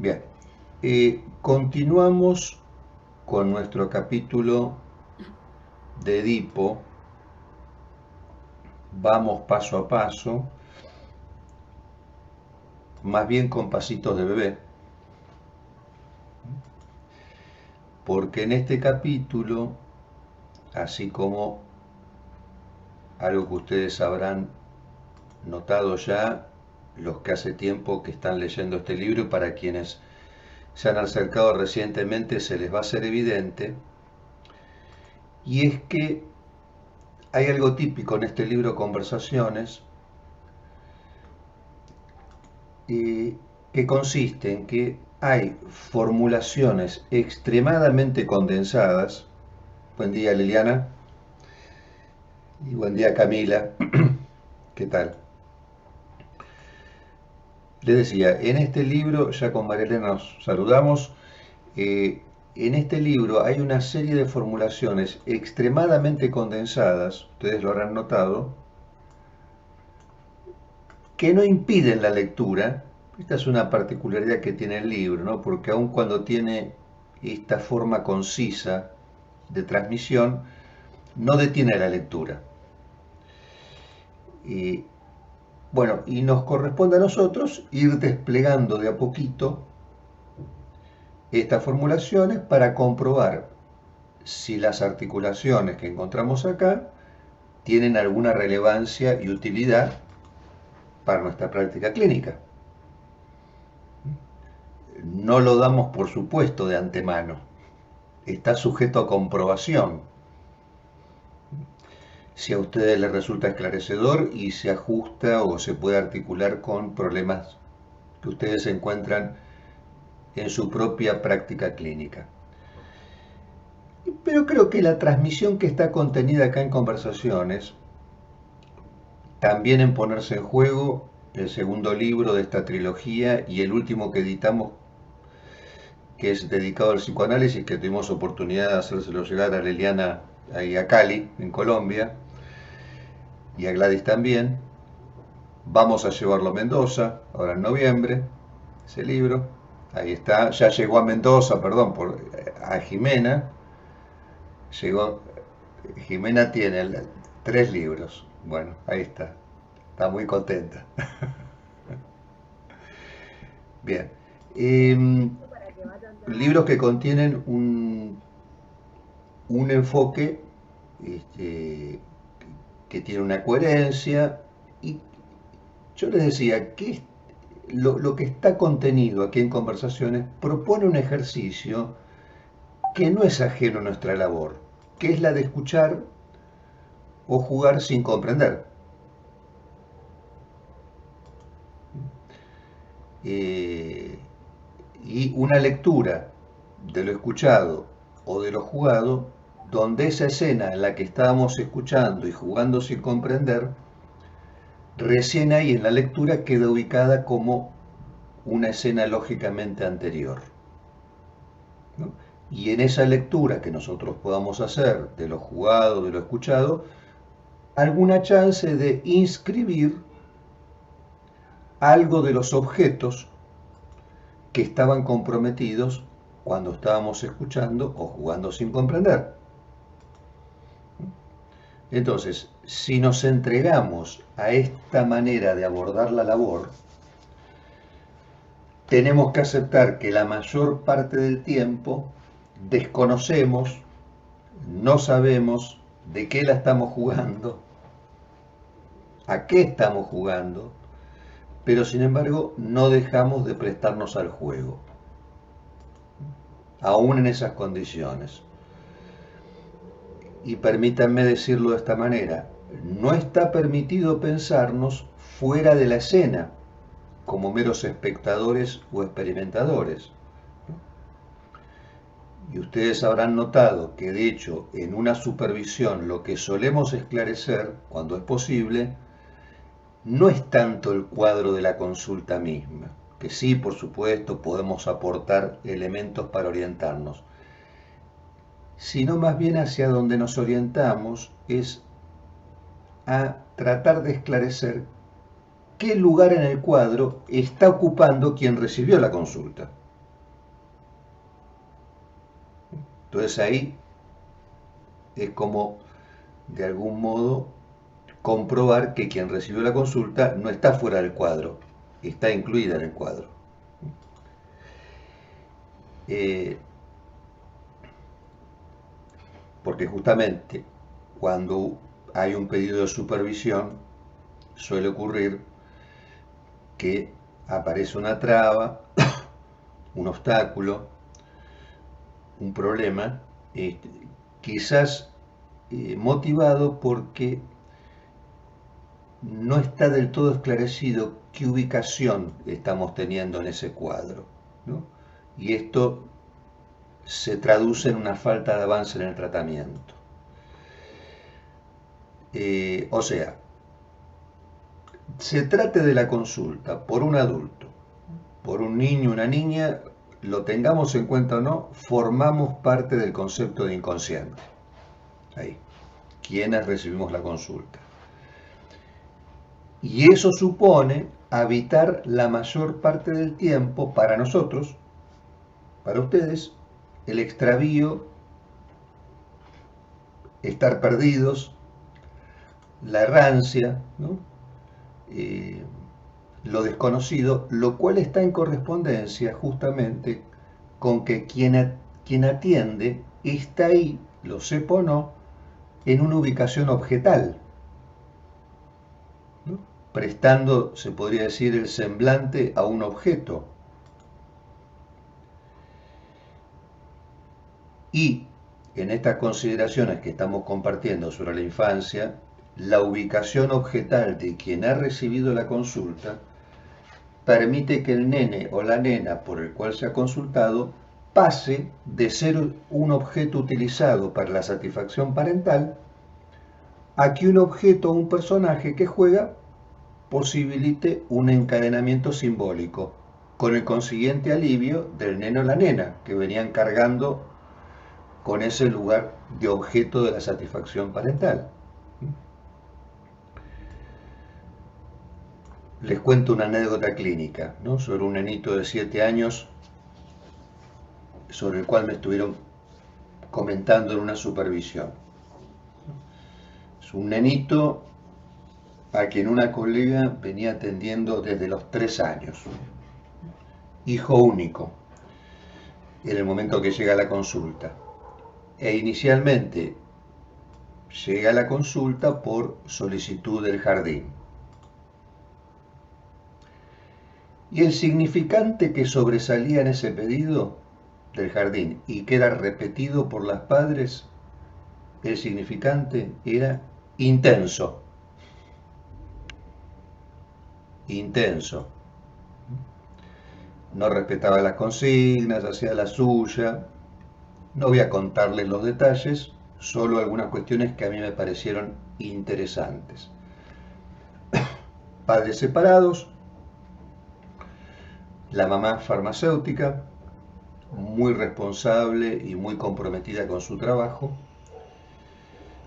Bien, continuamos con nuestro capítulo de Edipo. Vamos paso a paso, más bien con pasitos de bebé, porque en este capítulo, así como algo que ustedes habrán notado ya, los que hace tiempo que están leyendo este libro y para quienes se han acercado recientemente se les va a ser evidente, y es que hay algo típico en este libro Conversaciones, que consiste en que hay formulaciones extremadamente condensadas. Buen día Liliana y buen día Camila, ¿qué tal? Les decía, en este libro, ya con Marilena nos saludamos, en este libro hay una serie de formulaciones extremadamente condensadas, ustedes lo habrán notado, que no impiden la lectura. Esta es una particularidad que tiene el libro, ¿no? Porque aun cuando tiene esta forma concisa de transmisión, no detiene la lectura. Y bueno, y nos corresponde a nosotros ir desplegando de a poquito estas formulaciones para comprobar si las articulaciones que encontramos acá tienen alguna relevancia y utilidad para nuestra práctica clínica. No lo damos por supuesto de antemano, está sujeto a comprobación. Si a ustedes les resulta esclarecedor y se ajusta o se puede articular con problemas que ustedes encuentran en su propia práctica clínica. Pero creo que la transmisión que está contenida acá en Conversaciones, también en Ponerse en Juego, el segundo libro de esta trilogía y el último que editamos, que es dedicado al psicoanálisis, que tuvimos oportunidad de hacérselo llegar a Liliana y a Cali, en Colombia, y a Gladys también. Vamos a llevarlo a Mendoza, ahora en noviembre, ese libro. Ahí está, ya llegó a Mendoza, perdón, a Jimena. Llegó, Jimena tiene 3 libros. Bueno, ahí está muy contenta. Bien. Libros que contienen un enfoque, este, que tiene una coherencia. Y yo les decía que lo que está contenido aquí en Conversaciones propone un ejercicio que no es ajeno a nuestra labor, que es la de escuchar o jugar sin comprender. Eh, y una lectura de lo escuchado o de lo jugado, donde esa escena en la que estábamos escuchando y jugando sin comprender, recién ahí en la lectura queda ubicada como una escena lógicamente anterior, ¿no? Y en esa lectura que nosotros podamos hacer de lo jugado, de lo escuchado, alguna chance de inscribir algo de los objetos que estaban comprometidos cuando estábamos escuchando o jugando sin comprender. Entonces, si nos entregamos a esta manera de abordar la labor, tenemos que aceptar que la mayor parte del tiempo desconocemos, no sabemos de qué la estamos jugando, a qué estamos jugando, pero sin embargo no dejamos de prestarnos al juego, aún en esas condiciones. Y permítanme decirlo de esta manera, no está permitido pensarnos fuera de la escena, como meros espectadores o experimentadores. Y ustedes habrán notado que de hecho en una supervisión lo que solemos esclarecer, cuando es posible, no es tanto el cuadro de la consulta misma, que sí, por supuesto, podemos aportar elementos para orientarnos, sino más bien hacia donde nos orientamos es a tratar de esclarecer qué lugar en el cuadro está ocupando quien recibió la consulta. Entonces ahí es como, de algún modo, comprobar que quien recibió la consulta no está fuera del cuadro, está incluida en el cuadro. Eh, porque justamente cuando hay un pedido de supervisión, suele ocurrir que aparece una traba, un obstáculo, un problema, quizás motivado porque no está del todo esclarecido qué ubicación estamos teniendo en ese cuadro, ¿no? Y esto se traduce en una falta de avance en el tratamiento. O sea, se trate de la consulta por un adulto, por un niño, una niña, lo tengamos en cuenta o no, formamos parte del concepto de inconsciente. Ahí, quienes recibimos la consulta. Y eso supone habitar la mayor parte del tiempo para nosotros, para ustedes, el extravío, estar perdidos, la errancia, ¿no? Lo desconocido, lo cual está en correspondencia justamente con que quien atiende está ahí, lo sepa o no, en una ubicación objetal, ¿no? Prestando, se podría decir, el semblante a un objeto. Y en estas consideraciones que estamos compartiendo sobre la infancia, la ubicación objetal de quien ha recibido la consulta permite que el nene o la nena por el cual se ha consultado pase de ser un objeto utilizado para la satisfacción parental a que un objeto o un personaje que juega posibilite un encadenamiento simbólico, con el consiguiente alivio del nene o la nena que venían cargando con ese lugar de objeto de la satisfacción parental. Les cuento una anécdota clínica, ¿no? Sobre un nenito de 7 años sobre el cual me estuvieron comentando en una supervisión. Es un nenito a quien una colega venía atendiendo desde los 3 años, hijo único, en el momento que llega a la consulta. E inicialmente llega a la consulta por solicitud del jardín. Y el significante que sobresalía en ese pedido del jardín y que era repetido por las padres, el significante era intenso. Intenso. No respetaba las consignas, hacía la suya. No voy a contarles los detalles, solo algunas cuestiones que a mí me parecieron interesantes. Padres separados, la mamá farmacéutica, muy responsable y muy comprometida con su trabajo,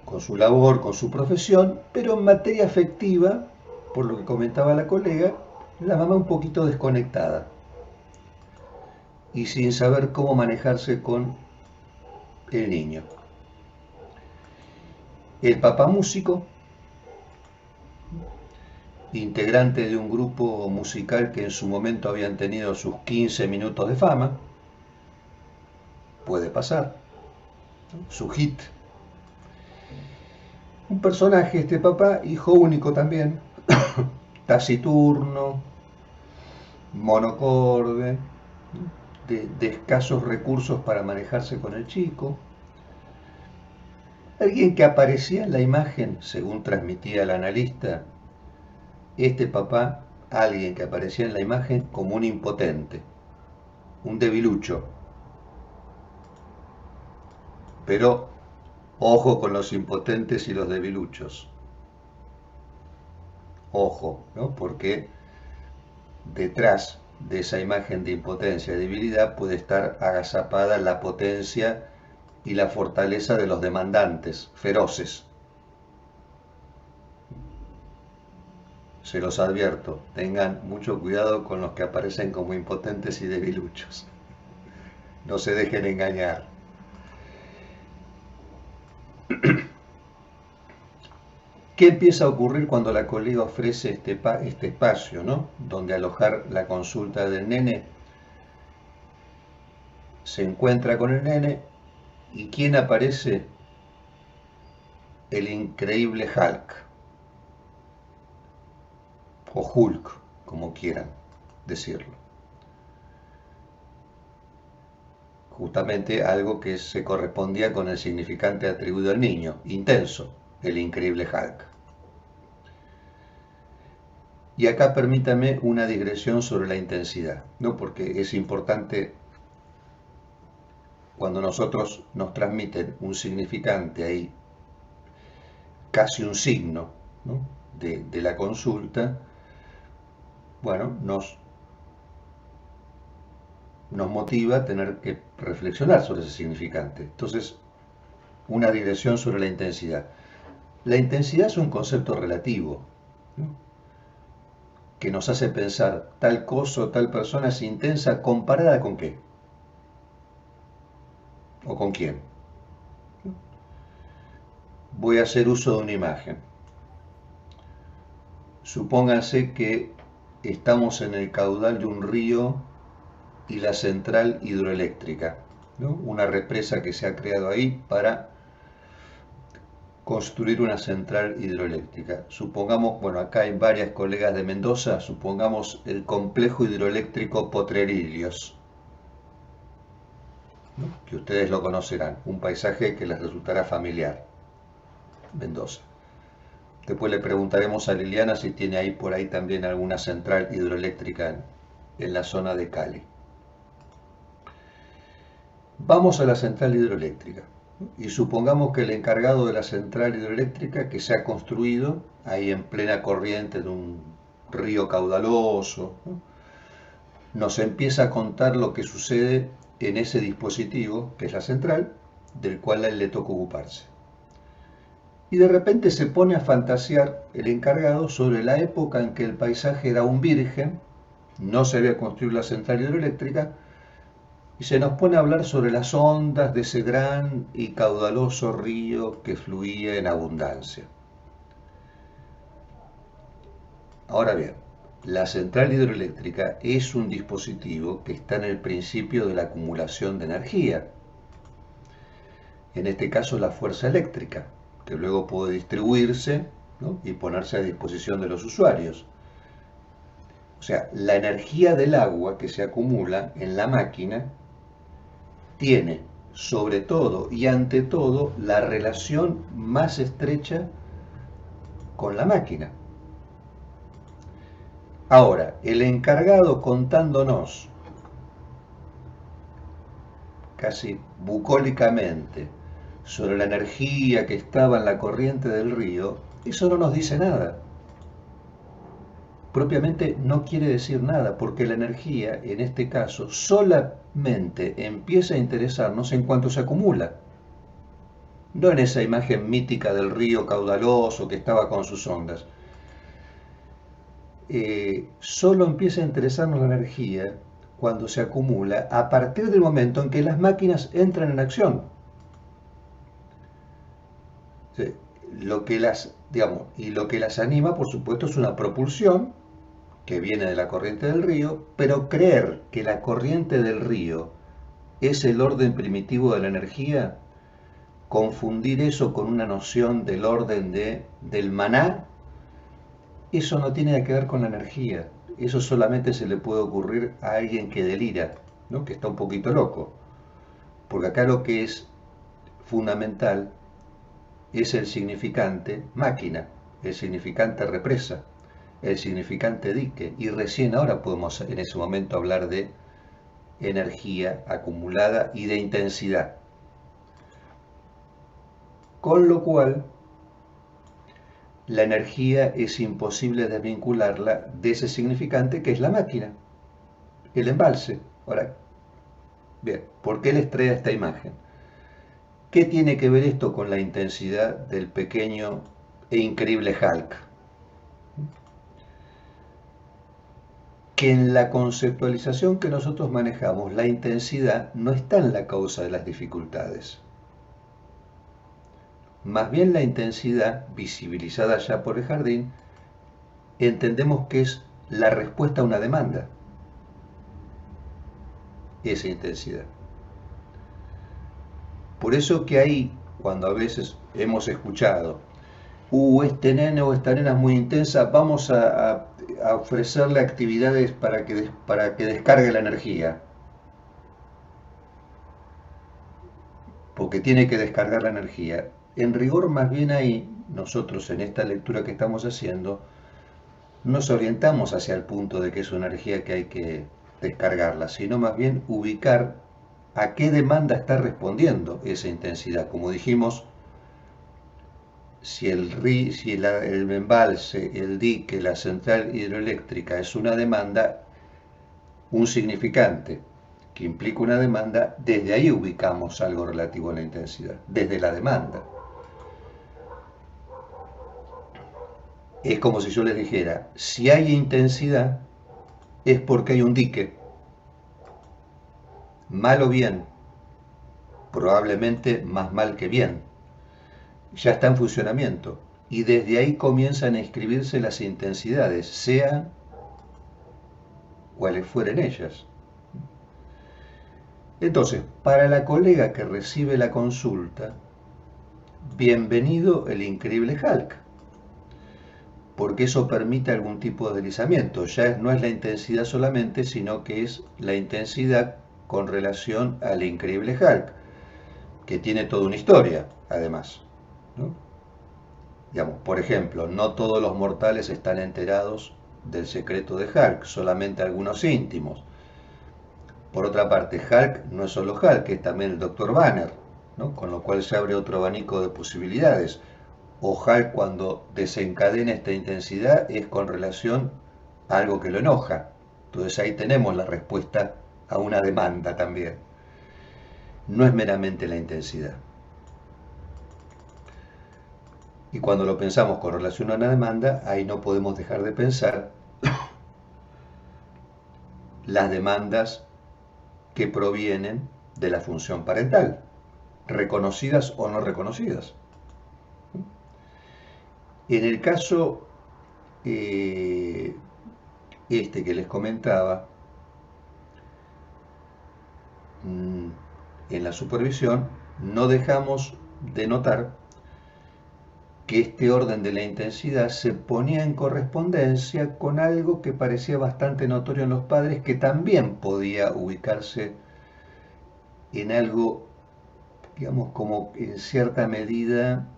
con su labor, con su profesión, pero en materia afectiva, por lo que comentaba la colega, la mamá un poquito desconectada y sin saber cómo manejarse con el niño. El papá músico, integrante de un grupo musical que en su momento habían tenido sus 15 minutos de fama, puede pasar, su hit. Un personaje, este papá, hijo único también, taciturno, monocorde, de escasos recursos para manejarse con el chico. Alguien que aparecía en la imagen, según transmitía el analista, este papá, alguien que aparecía en la imagen como un impotente, un debilucho. Pero ojo con los impotentes y los debiluchos. Ojo, ¿no? Porque detrás de esa imagen de impotencia y debilidad puede estar agazapada la potencia y la fortaleza de los demandantes, feroces. Se los advierto, tengan mucho cuidado con los que aparecen como impotentes y debiluchos. No se dejen engañar. ¿Qué empieza a ocurrir cuando la colega ofrece este espacio, ¿no? Donde alojar la consulta del nene? Se encuentra con el nene y ¿quién aparece? El increíble Hulk, o Hulk, como quieran decirlo. Justamente algo que se correspondía con el significante atribuido al niño, intenso, el increíble Hulk. Y acá permítame una digresión sobre la intensidad, ¿no? Porque es importante cuando nosotros nos transmiten un significante ahí, casi un signo, ¿no? de la consulta, bueno, nos motiva a tener que reflexionar sobre ese significante. Entonces, una digresión sobre la intensidad. La intensidad es un concepto relativo, ¿no? Que nos hace pensar tal cosa o tal persona es intensa comparada con qué o con quién. Voy a hacer uso de una imagen. Supónganse que estamos en el caudal de un río y la central hidroeléctrica, ¿no? Una represa que se ha creado ahí para construir una central hidroeléctrica. Supongamos, bueno, acá hay varias colegas de Mendoza, supongamos el complejo hidroeléctrico Potrerillos, ¿no? Que ustedes lo conocerán, un paisaje que les resultará familiar, Mendoza. Después le preguntaremos a Liliana si tiene ahí por ahí también alguna central hidroeléctrica en la zona de Cali. Vamos a la central hidroeléctrica y supongamos que el encargado de la central hidroeléctrica que se ha construido ahí en plena corriente de un río caudaloso, ¿no? Nos empieza a contar lo que sucede en ese dispositivo, que es la central, del cual a él le toca ocuparse. Y de repente se pone a fantasear el encargado sobre la época en que el paisaje era un virgen, no se había construido la central hidroeléctrica, y se nos pone a hablar sobre las ondas de ese gran y caudaloso río que fluía en abundancia. Ahora bien, la central hidroeléctrica es un dispositivo que está en el principio de la acumulación de energía, en este caso la fuerza eléctrica, que luego puede distribuirse, ¿no? Y ponerse a disposición de los usuarios. O sea, la energía del agua que se acumula en la máquina tiene sobre todo y ante todo la relación más estrecha con la máquina. Ahora, el encargado contándonos casi bucólicamente sobre la energía que estaba en la corriente del río, eso no nos dice nada. Propiamente no quiere decir nada, porque la energía, en este caso, solamente empieza a interesarnos en cuanto se acumula. No en esa imagen mítica del río caudaloso que estaba con sus ondas. Solo empieza a interesarnos la energía cuando se acumula a partir del momento en que las máquinas entran en acción. Sí, lo que las, digamos, y lo que las anima, por supuesto, es una propulsión que viene de la corriente del río, pero creer que la corriente del río es el orden primitivo de la energía, confundir eso con una noción del orden del maná, eso no tiene que ver con la energía. Eso solamente se le puede ocurrir a alguien que delira, ¿no? Que está un poquito loco. Porque acá lo que es fundamental es el significante máquina, el significante represa, el significante dique, y recién ahora podemos en ese momento hablar de energía acumulada y de intensidad. Con lo cual, la energía es imposible desvincularla de ese significante que es la máquina, el embalse. Ahora, bien, ¿por qué les trae esta imagen? ¿Qué tiene que ver esto con la intensidad del pequeño e increíble Hulk? Que en la conceptualización que nosotros manejamos, la intensidad no está en la causa de las dificultades. Más bien la intensidad, visibilizada ya por el jardín, entendemos que es la respuesta a una demanda, esa intensidad. Por eso que ahí, cuando a veces hemos escuchado, este nene o esta nena es muy intensa, vamos a ofrecerle actividades para que descargue la energía, porque tiene que descargar la energía. En rigor, más bien ahí, nosotros en esta lectura que estamos haciendo, nos orientamos hacia el punto de que es una energía que hay que descargarla, sino más bien ubicar a qué demanda está respondiendo esa intensidad. Como dijimos, si el embalse, el dique, la central hidroeléctrica es una demanda, un significante que implica una demanda, desde ahí ubicamos algo relativo a la intensidad, desde la demanda. Es como si yo les dijera, si hay intensidad es porque hay un dique, mal o bien, probablemente más mal que bien, ya está en funcionamiento y desde ahí comienzan a escribirse las intensidades, sean cuales fueren ellas. Entonces, para la colega que recibe la consulta, bienvenido el increíble Hulk, porque eso permite algún tipo de deslizamiento. Ya no es la intensidad solamente, sino que es la intensidad con relación al increíble Hulk, que tiene toda una historia, además, ¿no? Digamos, por ejemplo, no todos los mortales están enterados del secreto de Hulk, solamente algunos íntimos. Por otra parte, Hulk no es solo Hulk, es también el Dr. Banner, ¿no? Con lo cual se abre otro abanico de posibilidades. O Hulk, cuando desencadena esta intensidad, es con relación a algo que lo enoja. Entonces ahí tenemos la respuesta a una demanda también. No es meramente la intensidad. Y cuando lo pensamos con relación a una demanda, ahí no podemos dejar de pensar las demandas que provienen de la función parental, reconocidas o no reconocidas. En el caso que les comentaba, en la supervisión, no dejamos de notar que este orden de la intensidad se ponía en correspondencia con algo que parecía bastante notorio en los padres, que también podía ubicarse en algo, digamos, como en cierta medida,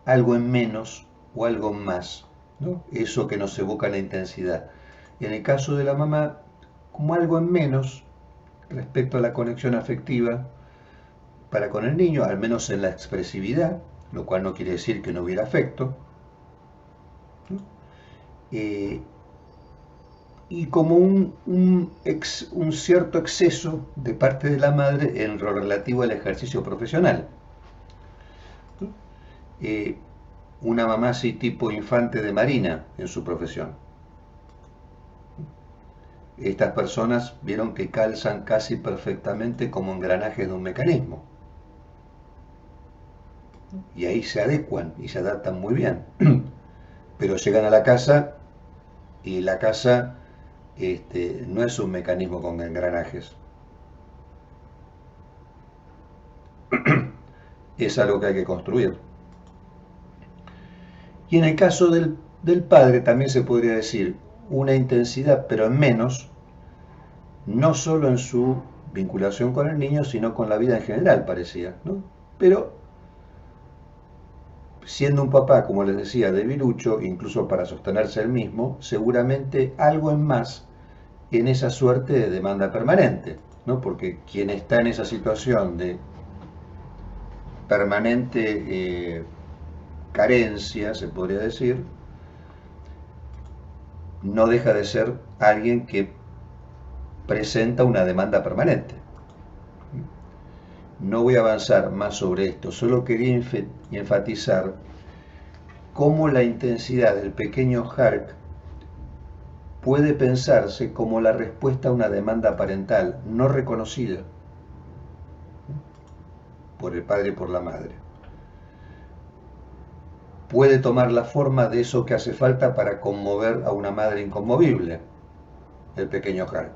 algo en menos o algo más, ¿no? Eso que nos evoca la intensidad. En el caso de la mamá, como algo en menos respecto a la conexión afectiva para con el niño, al menos en la expresividad, lo cual no quiere decir que no hubiera afecto, ¿no? Y como un cierto exceso de parte de la madre en lo relativo al ejercicio profesional, ¿no? Una mamá así tipo infante de marina en su profesión. Estas personas vieron que calzan casi perfectamente como engranajes de un mecanismo. Y ahí se adecuan y se adaptan muy bien. Pero llegan a la casa y la casa no es un mecanismo con engranajes. Es algo que hay que construir. Y en el caso del padre también se podría decir una intensidad, pero en menos, no solo en su vinculación con el niño, sino con la vida en general, parecía, ¿no? Pero siendo un papá, como les decía, debilucho, incluso para sostenerse él mismo, seguramente algo en más en esa suerte de demanda permanente, ¿no? Porque quien está en esa situación de permanente carencia, se podría decir, no deja de ser alguien que presenta una demanda permanente. No voy a avanzar más sobre esto, solo quería enfatizar cómo la intensidad del pequeño Hulk puede pensarse como la respuesta a una demanda parental no reconocida por el padre y por la madre. puede tomar la forma de eso que hace falta para conmover a una madre inconmovible, el pequeño Hulk,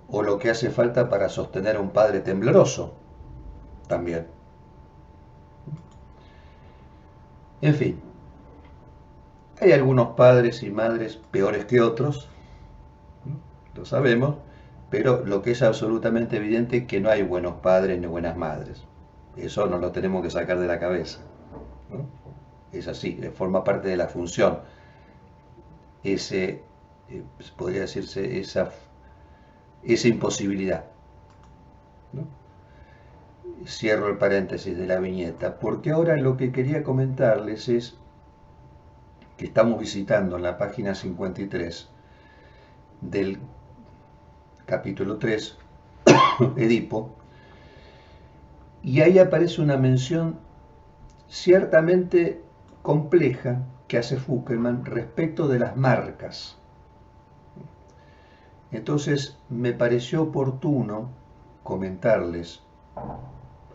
o lo que hace falta para sostener a un padre tembloroso, también. En fin, hay algunos padres y madres peores que otros, lo sabemos, pero lo que es absolutamente evidente es que no hay buenos padres ni buenas madres. Eso nos lo tenemos que sacar de la cabeza, ¿no? Es así, forma parte de la función. Ese, podría decirse, esa imposibilidad, ¿no? Cierro el paréntesis de la viñeta, porque ahora lo que quería comentarles es que estamos visitando en la página 53 del capítulo 3, Edipo, y ahí aparece una mención ciertamente compleja que hace Fuckelman respecto de las marcas. Entonces me pareció oportuno comentarles,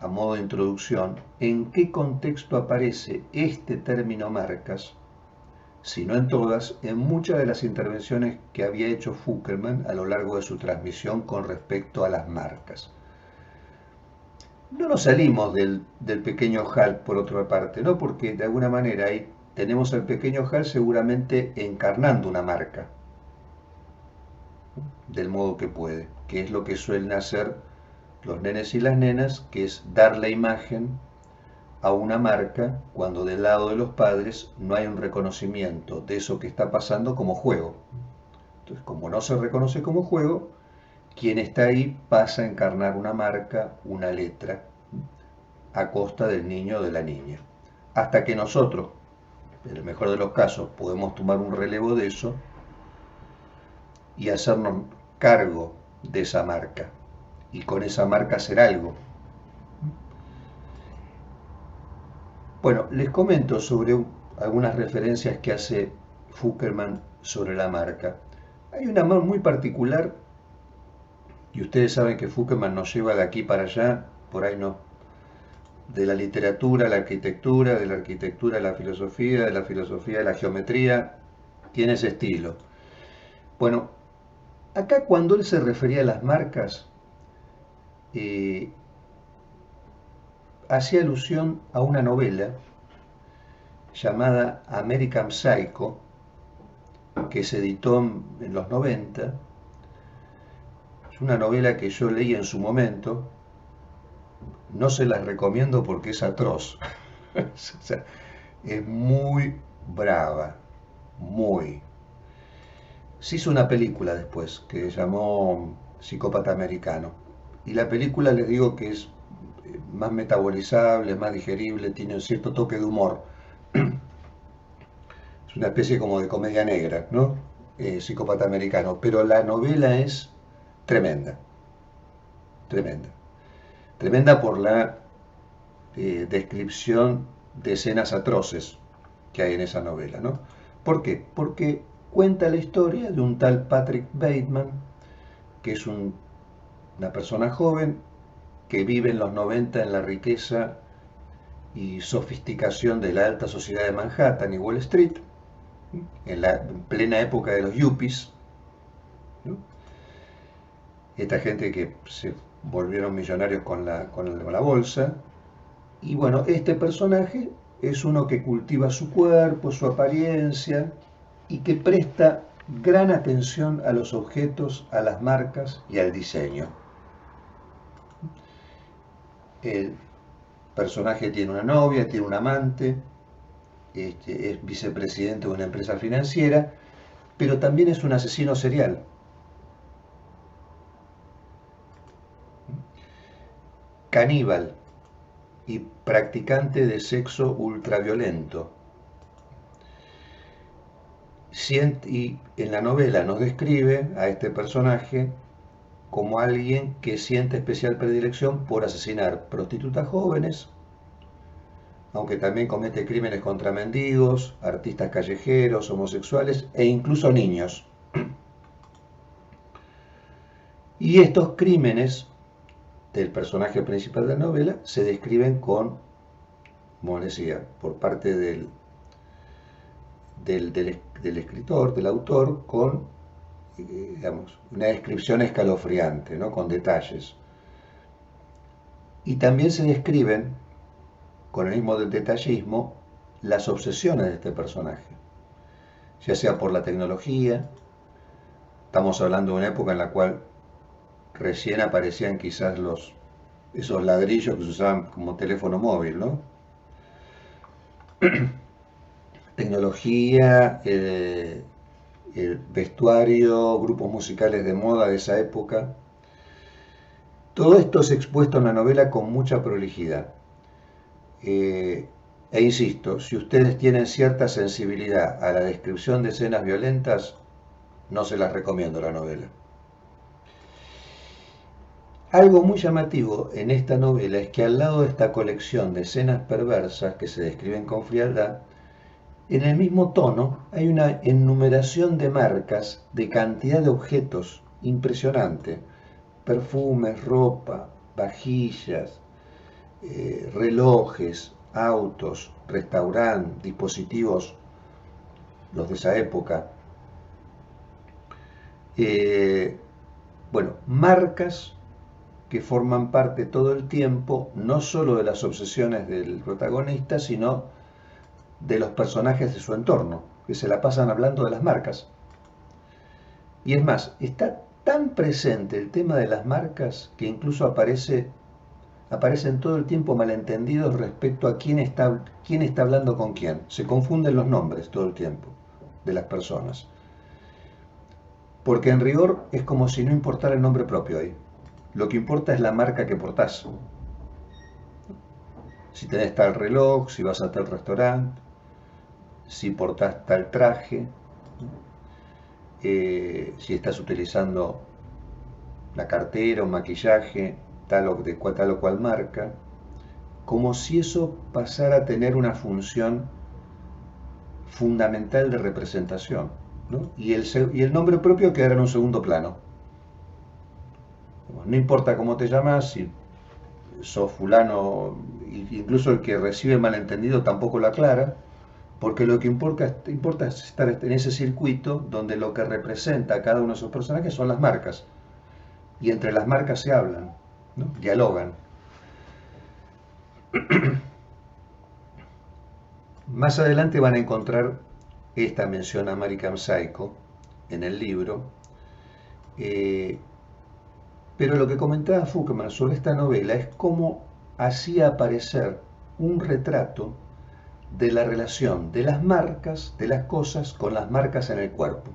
a modo de introducción, en qué contexto aparece este término marcas, si no en todas, en muchas de las intervenciones que había hecho Fuckelman a lo largo de su transmisión con respecto a las marcas. No nos salimos del pequeño Hulk por otra parte, ¿no? Porque de alguna manera ahí tenemos al pequeño Hulk seguramente encarnando una marca, del modo que puede, que es lo que suelen hacer los nenes y las nenas, que es dar la imagen a una marca cuando del lado de los padres no hay un reconocimiento de eso que está pasando como juego. Entonces, como no se reconoce como juego, quien está ahí pasa a encarnar una marca, una letra, a costa del niño o de la niña. Hasta que nosotros, en el mejor de los casos, podemos tomar un relevo de eso y hacernos cargo de esa marca y con esa marca hacer algo. Bueno, les comento sobre algunas referencias que hace Fuckelman sobre la marca. Hay una muy particular, y ustedes saben que Fuckelman nos lleva de aquí para allá, por ahí no, de la literatura a la arquitectura, de la arquitectura a la filosofía, de la filosofía a la geometría, tiene ese estilo. Bueno, acá cuando él se refería a las marcas, hacía alusión a una novela llamada American Psycho, que se editó en los 90. Es una novela que yo leí en su momento, no se las recomiendo porque es atroz. O sea, es muy brava, muy. Se hizo una película después que se llamó Psicópata Americano. Y la película les digo que es más metabolizable, más digerible, tiene un cierto toque de humor. Es una especie como de comedia negra, ¿no? Psicópata Americano. Pero la novela es tremenda, tremenda. Tremenda por la descripción de escenas atroces que hay en esa novela, ¿no? ¿Por qué? Porque cuenta la historia de un tal Patrick Bateman, que es una persona joven que vive en los 90 en la riqueza y sofisticación de la alta sociedad de Manhattan y Wall Street, en la plena época de los yuppies, ¿no? Esta gente que se volvieron millonarios con la bolsa. Y bueno, este personaje es uno que cultiva su cuerpo, su apariencia, y que presta gran atención a los objetos, a las marcas y al diseño. El personaje tiene una novia, tiene un amante, es vicepresidente de una empresa financiera, pero también es un asesino serial. Caníbal y practicante de sexo ultraviolento. Y en la novela nos describe a este personaje como alguien que siente especial predilección por asesinar prostitutas jóvenes, aunque también comete crímenes contra mendigos, artistas callejeros, homosexuales e incluso niños. Y estos crímenes del personaje principal de la novela se describen con como decía, por parte del escritor, del autor, con digamos, una descripción escalofriante, ¿no? Con detalles. Y también se describen, con el mismo detallismo, las obsesiones de este personaje, ya sea por la tecnología. Estamos hablando de una época en la cual recién aparecían quizás esos ladrillos que se usaban como teléfono móvil, ¿no? Tecnología, el vestuario, grupos musicales de moda de esa época. Todo esto es expuesto en la novela con mucha prolijidad. E insisto, si ustedes tienen cierta sensibilidad a la descripción de escenas violentas, no se las recomiendo la novela. Algo muy llamativo en esta novela es que al lado de esta colección de escenas perversas que se describen con frialdad, en el mismo tono hay una enumeración de marcas, de cantidad de objetos impresionante: perfumes, ropa, vajillas, relojes, autos, restaurantes, dispositivos, los de esa época. Eh, bueno, marcas que forman parte todo el tiempo, no solo de las obsesiones del protagonista, sino de los personajes de su entorno, que se la pasan hablando de las marcas. Y es más, está tan presente el tema de las marcas que incluso aparecen todo el tiempo malentendidos respecto a quién está hablando con quién. Se confunden los nombres todo el tiempo de las personas. Porque en rigor es como si no importara el nombre propio ahí. Lo que importa es la marca que portás. Si tenés tal reloj, si vas a tal restaurante, si portás tal traje, si estás utilizando la cartera, un maquillaje, tal o cual marca, como si eso pasara a tener una función fundamental de representación, ¿no? Y el nombre propio quedará en un segundo plano. No importa cómo te llamas, si sos fulano, incluso el que recibe el malentendido tampoco lo aclara, porque lo que importa es estar en ese circuito donde lo que representa a cada uno de esos personajes son las marcas. Y entre las marcas se hablan, ¿no? Dialogan. Más adelante van a encontrar esta mención a American Psycho en el libro, eh, pero lo que comentaba Fukman sobre esta novela es cómo hacía aparecer un retrato de la relación de las marcas, de las cosas, con las marcas en el cuerpo.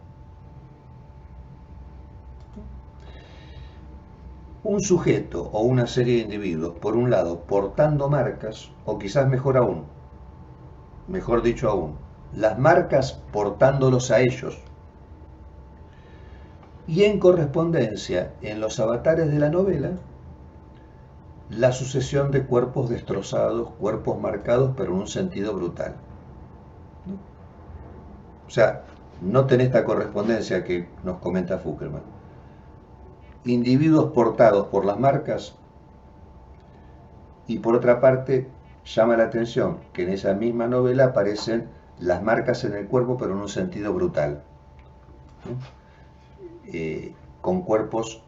Un sujeto o una serie de individuos, por un lado, portando marcas, o quizás mejor dicho aún, las marcas portándolos a ellos. Y en correspondencia, en los avatares de la novela, la sucesión de cuerpos destrozados, cuerpos marcados, pero en un sentido brutal. O sea, noten esta correspondencia que nos comenta Fuckelman. Individuos portados por las marcas, y por otra parte llama la atención que en esa misma novela aparecen las marcas en el cuerpo, pero en un sentido brutal, con cuerpos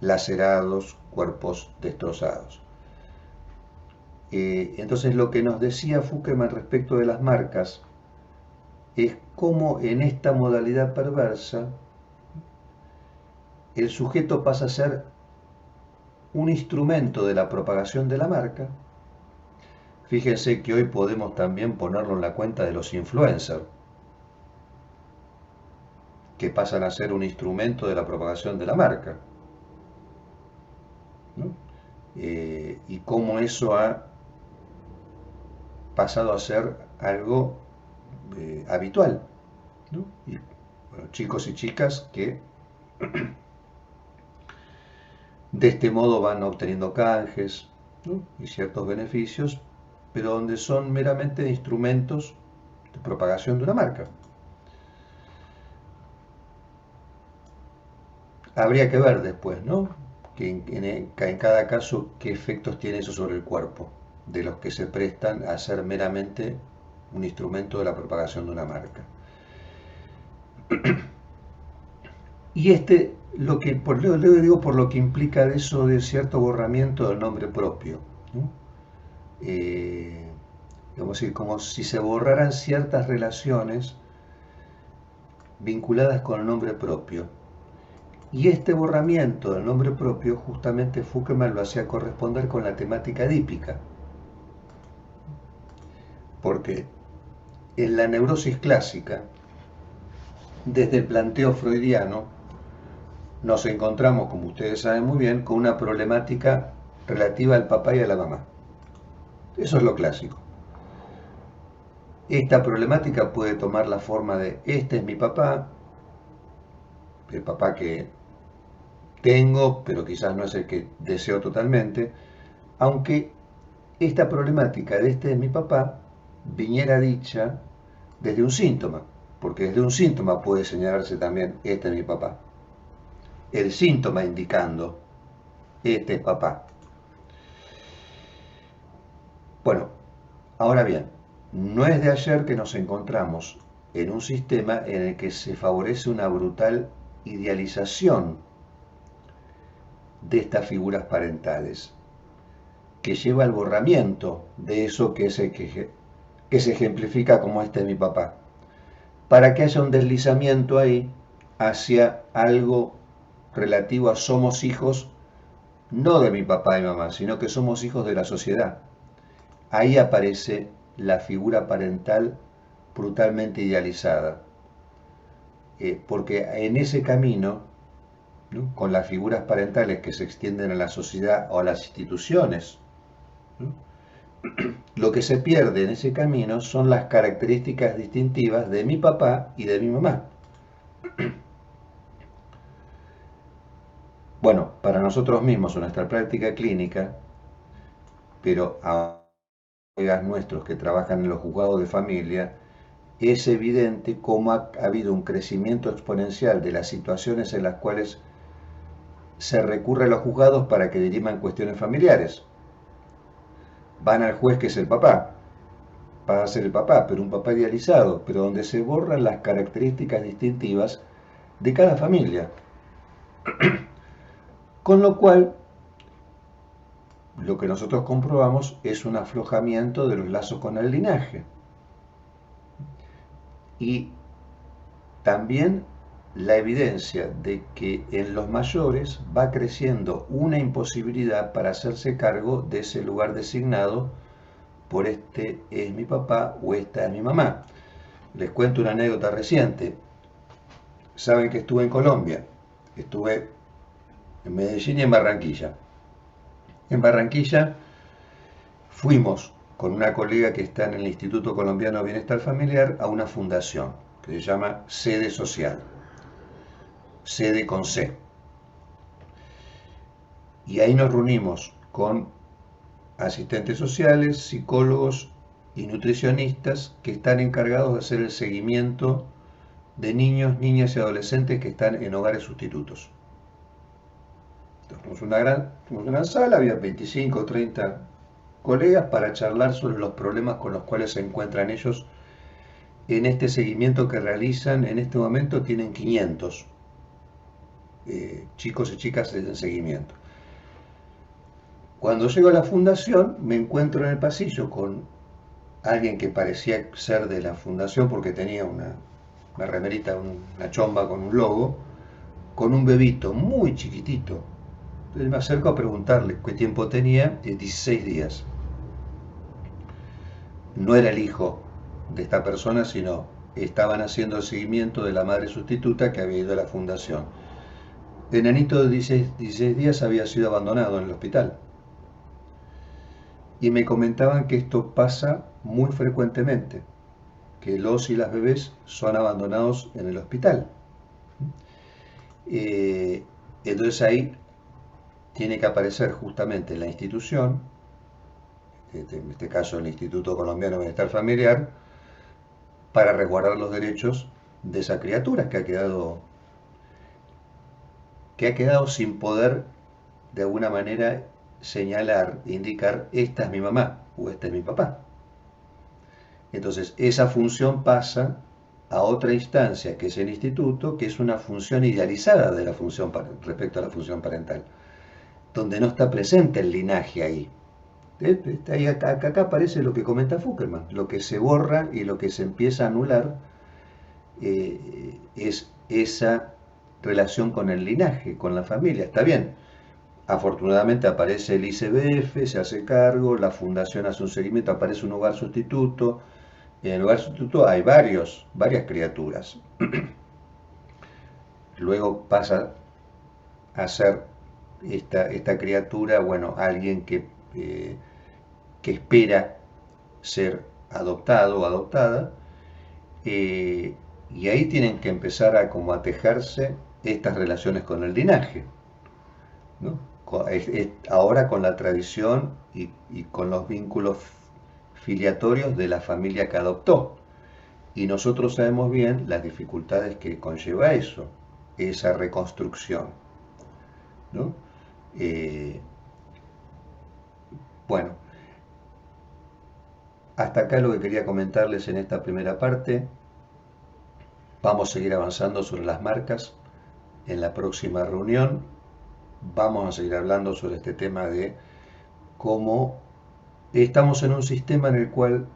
lacerados, cuerpos destrozados. Entonces lo que nos decía Fuckelman respecto de las marcas es cómo en esta modalidad perversa el sujeto pasa a ser un instrumento de la propagación de la marca. Fíjense que hoy podemos también ponerlo en la cuenta de los influencers, que pasan a ser un instrumento de la propagación de la marca, ¿no? Y cómo eso ha pasado a ser algo habitual, ¿no? Y, bueno, chicos y chicas que de este modo van obteniendo canjes, ¿no? Y ciertos beneficios, pero donde son meramente instrumentos de propagación de una marca. Habría que ver después, ¿no? Que en cada caso qué efectos tiene eso sobre el cuerpo. de los que se prestan a ser meramente un instrumento de la propagación de una marca. Y lo digo por lo que implica de eso de cierto borramiento del nombre propio, ¿no? Vamos a decir, como si se borraran ciertas relaciones vinculadas con el nombre propio. Y este borramiento del nombre propio, justamente Fuckelman lo hacía corresponder con la temática edípica. Porque en la neurosis clásica, desde el planteo freudiano, nos encontramos, como ustedes saben muy bien, con una problemática relativa al papá y a la mamá. Eso es lo clásico. Esta problemática puede tomar la forma de: este es mi papá, el papá que tengo, pero quizás no es el que deseo totalmente, aunque esta problemática de este es mi papá viniera dicha desde un síntoma, porque desde un síntoma puede señalarse también: este es mi papá. El síntoma indicando: este es papá. Bueno, ahora bien, no es de ayer que nos encontramos en un sistema en el que se favorece una brutal idealización de estas figuras parentales, que lleva al borramiento de eso que se ejemplifica como: este es mi papá, para que haya un deslizamiento ahí hacia algo relativo a: somos hijos no de mi papá y mamá, sino que somos hijos de la sociedad. Ahí aparece la figura parental brutalmente idealizada, porque en ese camino, ¿no?, con las figuras parentales que se extienden a la sociedad o a las instituciones, ¿no?, lo que se pierde en ese camino son las características distintivas de mi papá y de mi mamá. Bueno, para nosotros mismos en nuestra práctica clínica, pero a colegas nuestros que trabajan en los juzgados de familia, es evidente cómo ha habido un crecimiento exponencial de las situaciones en las cuales se recurre a los juzgados para que diriman cuestiones familiares. Van al juez, que es el papá, va a ser el papá, pero un papá idealizado, pero donde se borran las características distintivas de cada familia. Con lo cual, lo que nosotros comprobamos es un aflojamiento de los lazos con el linaje. Y también la evidencia de que en los mayores va creciendo una imposibilidad para hacerse cargo de ese lugar designado por: este es mi papá o esta es mi mamá. Les cuento una anécdota reciente. Saben que estuve en Colombia, estuve en Medellín y en Barranquilla. En Barranquilla fuimos con una colega que está en el Instituto Colombiano de Bienestar Familiar a una fundación que se llama Sede Social, sede con C. Y ahí nos reunimos con asistentes sociales, psicólogos y nutricionistas que están encargados de hacer el seguimiento de niños, niñas y adolescentes que están en hogares sustitutos. Entonces, fuimos una sala, había 25 o 30 colegas para charlar sobre los problemas con los cuales se encuentran ellos en este seguimiento que realizan. En este momento tienen 500 chicos y chicas en seguimiento. Cuando llego a la fundación, me encuentro en el pasillo con alguien que parecía ser de la fundación porque tenía una remerita, una chomba con un logo, con un bebito muy chiquitito. Entonces me acerco a preguntarle qué tiempo tenía: 16 días. No era el hijo de esta persona, sino estaban haciendo el seguimiento de la madre sustituta que había ido a la fundación. El nenito de 16 días había sido abandonado en el hospital. Y me comentaban que esto pasa muy frecuentemente, que los y las bebés son abandonados en el hospital. Entonces ahí tiene que aparecer justamente la institución, en este caso el Instituto Colombiano de Bienestar Familiar, para resguardar los derechos de esa criatura que ha quedado sin poder de alguna manera señalar, indicar: esta es mi mamá, o este es mi papá. Entonces, esa función pasa a otra instancia, que es el instituto, que es una función idealizada de la función respecto a la función parental, donde no está presente el linaje ahí. Acá aparece lo que comenta Fuckerman, lo que se borra y lo que se empieza a anular es esa relación con el linaje, con la familia. Está bien, afortunadamente aparece el ICBF, se hace cargo, la fundación hace un seguimiento, aparece un hogar sustituto. En el hogar sustituto hay varias criaturas. Luego pasa a ser esta criatura, bueno, alguien que espera ser adoptado o adoptada, y ahí tienen que empezar a como a tejerse estas relaciones con el linaje, ¿no? Ahora con la tradición y con los vínculos filiatorios de la familia que adoptó. Y nosotros sabemos bien las dificultades que conlleva eso, esa reconstrucción, ¿no? Eh, bueno, hasta acá lo que quería comentarles en esta primera parte. Vamos a seguir avanzando sobre las marcas en la próxima reunión. Vamos a seguir hablando sobre este tema de cómo estamos en un sistema en el cual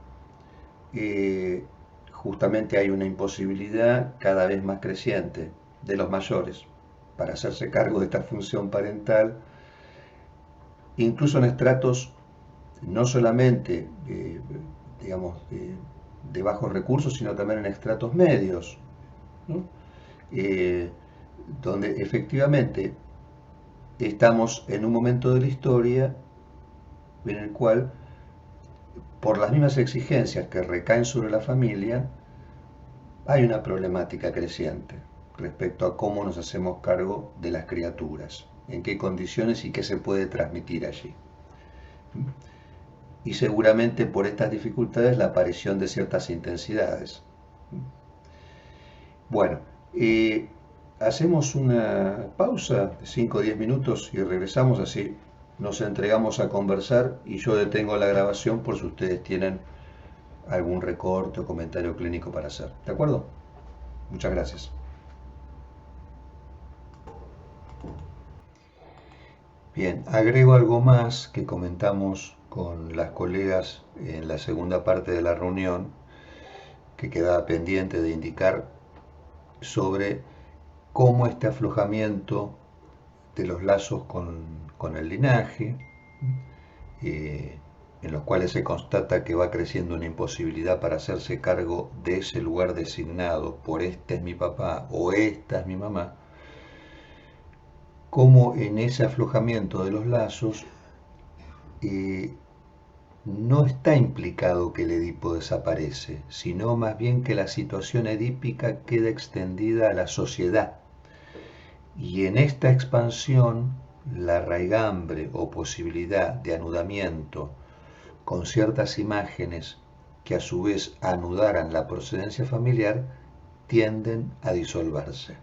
justamente hay una imposibilidad cada vez más creciente de los mayores para hacerse cargo de esta función parental, incluso en estratos no solamente, digamos, de bajos recursos, sino también en estratos medios, ¿no? Donde efectivamente estamos en un momento de la historia en el cual, por las mismas exigencias que recaen sobre la familia, hay una problemática creciente respecto a cómo nos hacemos cargo de las criaturas, en qué condiciones y qué se puede transmitir allí. Y seguramente por estas dificultades la aparición de ciertas intensidades. Bueno, hacemos una pausa de 5 o 10 minutos y regresamos, así nos entregamos a conversar y yo detengo la grabación por si ustedes tienen algún recorte o comentario clínico para hacer. ¿De acuerdo? Muchas gracias. Bien, agrego algo más que comentamos con las colegas en la segunda parte de la reunión, que quedaba pendiente de indicar sobre cómo este aflojamiento de los lazos con el linaje, en los cuales se constata que va creciendo una imposibilidad para hacerse cargo de ese lugar designado por este es mi papá o esta es mi mamá, cómo en ese aflojamiento de los lazos no está implicado que el Edipo desaparece, sino más bien que la situación edípica queda extendida a la sociedad. Y en esta expansión, la raigambre o posibilidad de anudamiento con ciertas imágenes que a su vez anudaran la procedencia familiar tienden a disolverse.